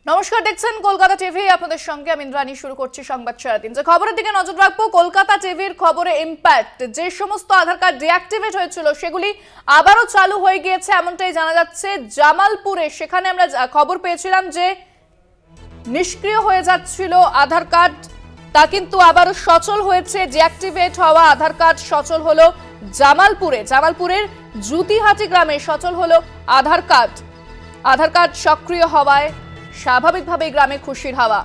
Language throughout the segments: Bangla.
নমস্কার, দেখছেন কলকাতা টিভি। আপনাদের সঙ্গে আমি ইন্দ্রাণী। শুরু করছি সংবাদ সারাদিন। যে খবরের দিকে নজর রাখবো, কলকাতা টিভির খবরে ইম্প্যাক্ট। যে সমস্ত আধার কার্ড ডিঅ্যাক্টিভেট হয়েছিল সেগুলি আবারও চালু হয়ে গিয়েছে, এমনটাই জানা যাচ্ছে। জামালপুরে সেখানে আমরা খবর পেয়েছিলাম যে নিষ্ক্রিয় হয়ে যাচ্ছিল আধার কার্ড, তা কিন্তু আবারও সচল হয়েছে। ডিঅ্যাক্টিভেট হওয়া আধার কার্ড সচল হলো জামালপুরের জুতিহাটি গ্রামে সচল হলো আধার কার্ড সক্রিয় হওয়ায় স্বাভাবিকভাবেই গ্রামে খুশির হাওয়া।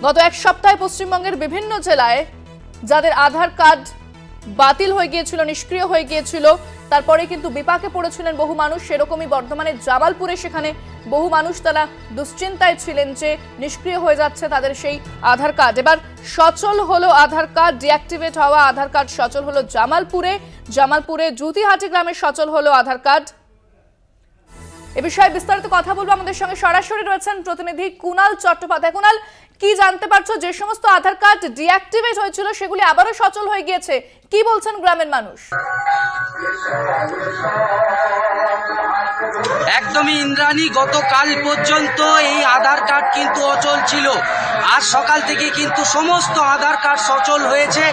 গত এক সপ্তাহে পশ্চিমবঙ্গের বিভিন্ন জেলায় যাদের আধার কার্ড বাতিল হয়ে গিয়েছিল, নিষ্ক্রিয় হয়ে গিয়েছিল, তারপরে কিন্তু বিপাকে পড়েছিলেন বহু মানুষ। সেরকমই বর্ধমানের জামালপুরে সেখানে বহু মানুষ তারা দুশ্চিন্তায় ছিলেন যে নিষ্ক্রিয় হয়ে যাচ্ছে তাদের সেই আধার কার্ড। এবার সচল হলো আধার কার্ড, ডিঅ্যাক্টিভেট হওয়া আধার কার্ড সচল হলো জামালপুরে জুতিহাটি গ্রামে সচল হলো আধার কার্ড। এ বিষয়ে বিস্তারিত কথা বলবো, আমাদের সঙ্গে সরাসরি রয়েছেন প্রতিনিধি কুনাল চট্টোপাধ্যায়। কুনাল, কি জানতে পারছো? যে সমস্ত আধার কার্ড ডিঅ্যাক্টিভেট হয়েছিল সেগুলি আবারও সচল হয়ে গিয়েছে, কি বলছেন গ্রামের মানুষ? একদমই ইন্দ্রাণী, গতকাল পর্যন্ত এই আধার কার্ড কিন্তু অচল ছিল। আজ সকাল থেকে কিন্তু সমস্ত আধার কার্ড সচল হয়েছে।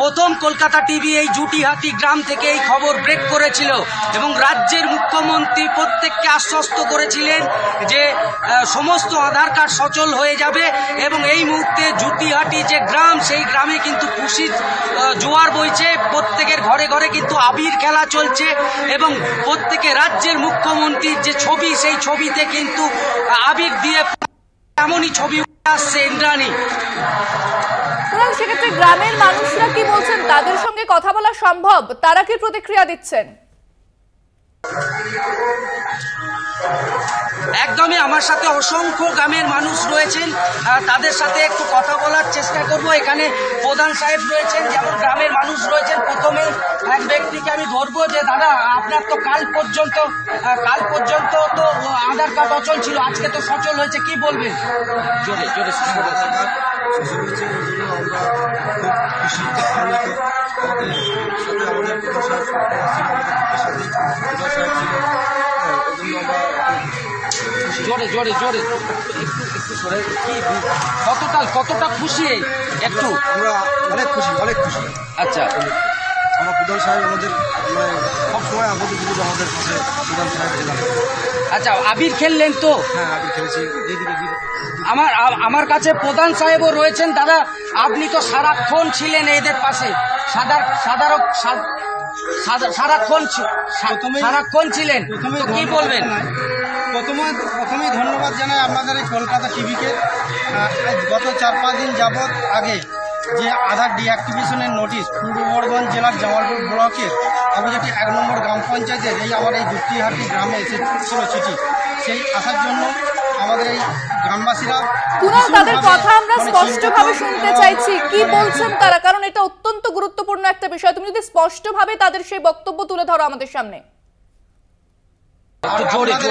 প্রথম কলকাতা টিভি এই জুটিহাটি গ্রাম থেকে এই খবর ব্রেক করেছিল এবং রাজ্যের মুখ্যমন্ত্রী প্রত্যেককে আশ্বস্ত করেছিলেন যে সমস্ত আধার কার্ড সচল হয়ে যাবে। এবং এই মুহূর্তে জুটিহাটি যে গ্রাম, সেই গ্রামে কিন্তু খুশির জোয়ার বইছে। প্রত্যেকের ঘরে ঘরে কিন্তু আবির খেলা চলছে এবং প্রত্যেকে রাজ্যের মুখ্যমন্ত্রীর যে ছবি, সেই ছবিতে কিন্তু আবির দিয়ে এমনই ছবি আসছে ইন্দ্রাণী। সেক্ষেত্রে গ্রামের মানুষরা কি বলছেন? তাদের সঙ্গে কথা বলা সম্ভব? তারা কি প্রতিক্রিয়া দিচ্ছেন? একদমই, আমার সাথে অসংখ্য গ্রামের মানুষ রয়েছেন, তাদের সাথে একটু কথা বলার চেষ্টা করব। এখানে প্রধান সাহেব রয়েছেন, যেমন গ্রামের মানুষ রয়েছেন। প্রথমে এক ব্যক্তিকে আমি ধরবো যে দাদা, আপনার তো কাল পর্যন্ত তো আধার কার্ড অচল ছিল, আজকে তো সচল হয়েছে, কি বলবেন? জোরে জোরে জোরে জোরে জোরে কতটা খুশি? একটু আমরা অনেক খুশি। আচ্ছা, আমরা প্রধান সাহেব আমাদের সবসময় আমাদের পাশে প্রধান সাহেব ছিলাম। আচ্ছা, আবির খেললেন তো? হ্যাঁ, আবির খেলেছি। আমার কাছে প্রধান সাহেবও রয়েছেন। দাদা, আপনি তো সারাক্ষণ ছিলেন এদের পাশে, সারাক্ষণ ছিলেন, কি বলবেন? প্রথমেই ধন্যবাদ জানাই আপনাদের এই কলকাতা টিভিকে। গত 4-5 দিন যাবৎ আগে যে আধার ডিঅ্যাক্টিভেশনের নোটিশ পূর্ব বর্ধমান জেলার জামালপুর ব্লকের অবজাটি 1 নম্বর গ্রাম পঞ্চায়েতের আমার এই জুটিহাটি গ্রামে এসেছিল চিঠি, সেই আসার জন্য আমাদের এই গ্রামবাসীরা তাদের কথা আমরা স্পষ্টভাবে শুনতে চাইছি, কি বলছেন তারা, কারণ এটা অত্যন্ত গুরুত্বপূর্ণ একটা বিষয়। তুমি যদি স্পষ্টভাবে তাদের সেই বক্তব্য তুলে ধরো আমাদের সামনে।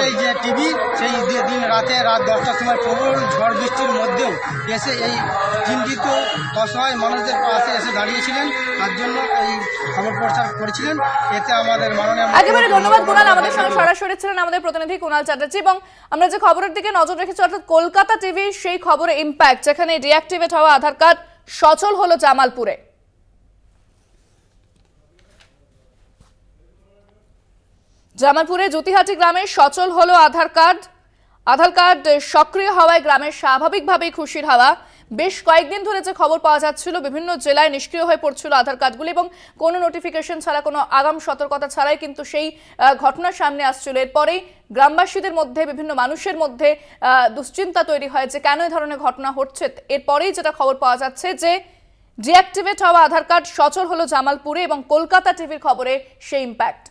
এই যে টিভি, সেই দিন রাত 10টার সময় প্রবল ঝড় বৃষ্টির মধ্যেও এসে এই চিন্তিত অসহায় মানুষদের পাশে এসে দাঁড়িয়েছিলেন, তার জন্য এই খবর প্রচার করেছিলেন। এতে আমাদের মাননীয় একেবারে ধন্যবাদ কুনাল। আমাদের সঙ্গে সরাসরি ছিলেন আমাদের প্রতিনিধি কুনাল চ্যাটার্জি। এবং আমরা যে খবরের দিকে নজর রেখেছি, অর্থাৎ কলকাতা টিভির সেই খবরে ইম্প্যাক্ট, যেখানে ডিঅ্যাক্টিভেট হওয়া আধার কার্ড সচল হলো জামালপুরে জুতিহাটি গ্রামে সচল হলো আধার কার্ড সক্রিয় হওয়ায় গ্রামের স্বাভাবিকভাবেই খুশির হাওয়া। বেশ কয়েকদিন ধরে যে খবর পাওয়া যাচ্ছিল বিভিন্ন জেলায় নিষ্ক্রিয় হয়ে পড়ছিল আধার কার্ডগুলি এবং কোনো নোটিফিকেশন ছাড়া, কোনো আগাম সতর্কতা ছাড়াই কিন্তু সেই ঘটনার সামনে আসছিল। এরপরেই গ্রামবাসীদের মধ্যে, বিভিন্ন মানুষের মধ্যে দুশ্চিন্তা তৈরি হয় যে কেন এই ধরনের ঘটনা হচ্ছে। এরপরেই যেটা খবর পাওয়া যাচ্ছে যে ডিঅ্যাক্টিভেট হওয়া আধার কার্ড সচল হলো জামালপুরে এবং কলকাতা টিভির খবরে সেই ইম্প্যাক্ট।